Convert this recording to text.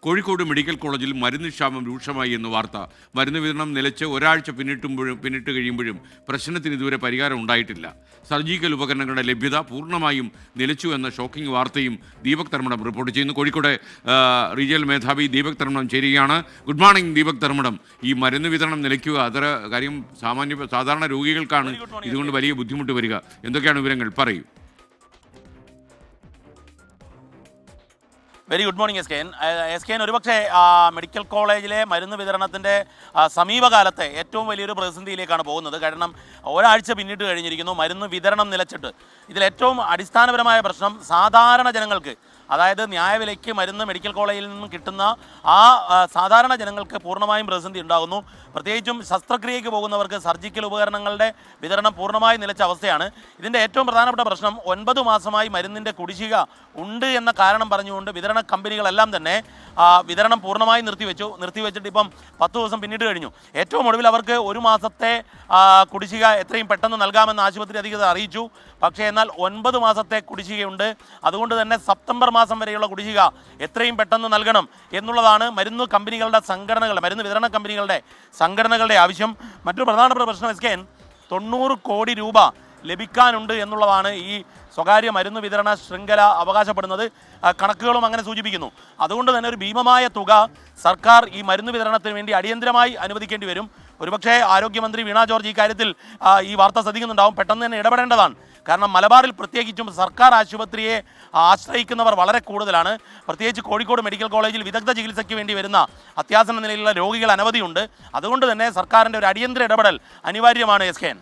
Kozhikode medical കോളേജിൽ മരുന്ന് ക്ഷാമം രൂക്ഷമായി എന്ന വാർത്ത. മരുന്ന് വിതരണം നിലച്ച് ഒരാഴ്ച പിന്നിട്ട് കഴിയുമ്പോഴും പ്രശ്നത്തിന് ഇതുവരെ പരിഹാരം ഉണ്ടായിട്ടില്ല. സർജിക്കൽ ഉപകരണങ്ങളുടെ ലഭ്യത പൂർണ്ണമായും നിലച്ചു എന്ന ഷോക്കിംഗ് വാർത്തയും ദീപക് ധർമ്മടം റിപ്പോർട്ട് ചെയ്യുന്നു. കോഴിക്കോട് റീജിയണൽ മേധാവി ദീപക് ധർമ്മടം ചേരുകയാണ്. Good morning Deepak Dharmadam. ഈ മരുന്ന് വിതരണം നിലയ്ക്കുക അതര കാര്യം സാധാരണ രോഗികൾക്കാണ് ഇതുകൊണ്ട് വലിയ ബുദ്ധിമുട്ട് വരിക. എന്തൊക്കെയാണ് വിവരങ്ങൾ, പറയൂ. Very good morning S K N. ഒരുപക്ഷെ മെഡിക്കൽ കോളേജിലെ മരുന്ന് വിതരണത്തിൻ്റെ സമീപകാലത്തെ ഏറ്റവും വലിയൊരു പ്രതിസന്ധിയിലേക്കാണ് പോകുന്നത്. കാരണം ഒരാഴ്ച പിന്നിട്ട് കഴിഞ്ഞിരിക്കുന്നു മരുന്ന് വിതരണം നിലച്ചിട്ട്. ഇതിലേറ്റവും അടിസ്ഥാനപരമായ പ്രശ്നം സാധാരണ ജനങ്ങൾക്ക്, അതായത് ന്യായവിലയ്ക്ക് മരുന്ന് മെഡിക്കൽ കോളേജിൽ നിന്നും കിട്ടുന്ന സാധാരണ ജനങ്ങൾക്ക് പൂർണ്ണമായും പ്രതിസന്ധി ഉണ്ടാകുന്നു. പ്രത്യേകിച്ചും ശസ്ത്രക്രിയയ്ക്ക് പോകുന്നവർക്ക് സർജിക്കൽ ഉപകരണങ്ങളുടെ വിതരണം പൂർണ്ണമായി നിലച്ച അവസ്ഥയാണ്. ഇതിൻ്റെ ഏറ്റവും പ്രധാനപ്പെട്ട പ്രശ്നം 9 മാസമായി മരുന്നിൻ്റെ കുടിശ്ശിക ഉണ്ട് എന്ന കാരണം പറഞ്ഞുകൊണ്ട് വിതരണ കമ്പനികളെല്ലാം തന്നെ വിതരണം പൂർണ്ണമായി നിർത്തിവെച്ചിട്ട് ഇപ്പം 10 ദിവസം പിന്നിട്ട് കഴിഞ്ഞു. ഏറ്റവും ഒടുവിൽ അവർക്ക് 1 മാസത്തെ കുടിശ്ശിക എത്രയും പെട്ടെന്ന് നൽകാമെന്ന് ആശുപത്രി അധികൃതർ അറിയിച്ചു. പക്ഷേ എന്നാൽ 9 മാസത്തെ കുടിശ്ശികയുണ്ട്. അതുകൊണ്ട് തന്നെ സെപ്റ്റംബർ മാസം വരെയുള്ള കുടിശ്ശിക എത്രയും പെട്ടെന്ന് നൽകണം എന്നുള്ളതാണ് മരുന്ന് വിതരണ കമ്പനികളുടെ സംഘടനകളുടെ ആവശ്യം. മറ്റൊരു പ്രധാനപ്പെട്ട പ്രശ്നം എസ് കെ എൻ, 90 കോടി രൂപ ലഭിക്കാനുണ്ട് എന്നുള്ളതാണ് ഈ സ്വകാര്യ മരുന്ന് വിതരണ ശൃംഖല അവകാശപ്പെടുന്നത്. കണക്കുകളും അങ്ങനെ സൂചിപ്പിക്കുന്നു. അതുകൊണ്ട് തന്നെ ഒരു ഭീമമായ തുക സർക്കാർ ഈ മരുന്ന് വിതരണത്തിന് വേണ്ടി അടിയന്തരമായി അനുവദിക്കേണ്ടി വരും. ഒരുപക്ഷെ ആരോഗ്യമന്ത്രി വീണ ജോർജ് ഈ കാര്യത്തിൽ ഈ വാർത്ത ശ്രദ്ധിക്കുന്നുണ്ടാവും. പെട്ടെന്ന് തന്നെ ഇടപെടേണ്ടതാണ്. കാരണം മലബാറിൽ പ്രത്യേകിച്ചും സർക്കാർ ആശുപത്രിയെ ആശ്രയിക്കുന്നവർ വളരെ കൂടുതലാണ്. പ്രത്യേകിച്ച് കോഴിക്കോട് മെഡിക്കൽ കോളേജിൽ വിദഗ്ധ ചികിത്സയ്ക്ക് വേണ്ടി വരുന്ന അത്യാസന്ന നിലയിലുള്ള രോഗികൾ അനവധിയുണ്ട്. അതുകൊണ്ട് തന്നെ സർക്കാരിൻ്റെ ഒരു അടിയന്തര ഇടപെടൽ അനിവാര്യമാണ് എസ് കെ എൻ.